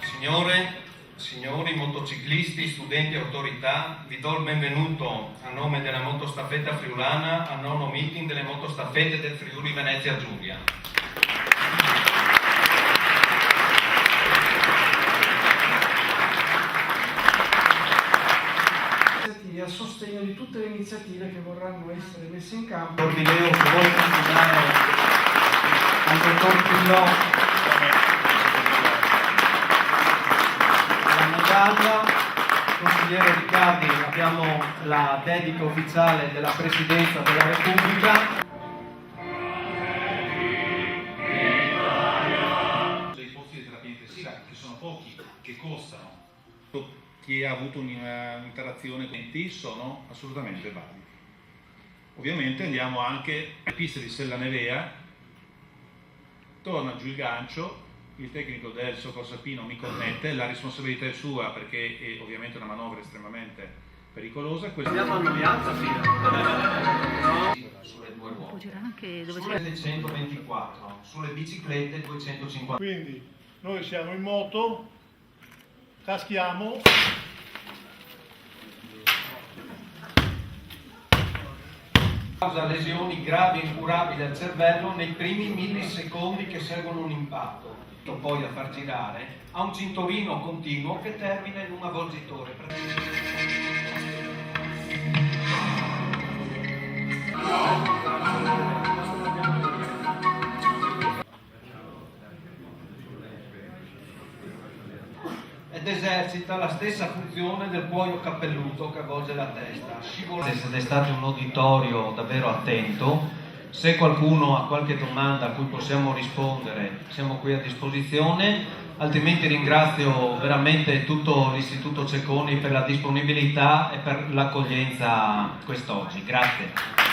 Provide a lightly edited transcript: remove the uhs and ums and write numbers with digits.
Signore, signori motociclisti, studenti e autorità, vi do il benvenuto a nome della Motostaffetta Friulana al nono meeting delle motostaffette del Friuli Venezia Giulia. A sostegno di tutte le iniziative che vorranno essere messe in campo. Orbileo che vuole consegnare al dottor Pillò la medaglia. Consigliere Riccardi, abbiamo la dedica ufficiale della Presidenza della Repubblica. Dei posti di terapia intensiva, che sono pochi, che costano. Chi ha avuto un'interazione con i sono assolutamente validi. Ovviamente andiamo anche alle piste di Sella Nevea, torna giù il gancio, il tecnico del Soccorso Alpino mi connette, la responsabilità è sua perché è ovviamente una manovra estremamente pericolosa. Andiamo a Noianza fino. Sulle due ruote, sulle 124, sulle biciclette 250. Quindi noi siamo in moto, caschiamo, Causa lesioni gravi e incurabili al cervello nei primi millisecondi che seguono un impatto. Poi a far girare a un cinturino continuo che termina in un avvolgitore. Ed esercita la stessa funzione del cuoio cappelluto che avvolge la testa. Siete stati un uditorio davvero attento. Se qualcuno ha qualche domanda a cui possiamo rispondere, siamo qui a disposizione, altrimenti ringrazio veramente tutto l'Istituto Cecconi per la disponibilità e per l'accoglienza quest'oggi. Grazie.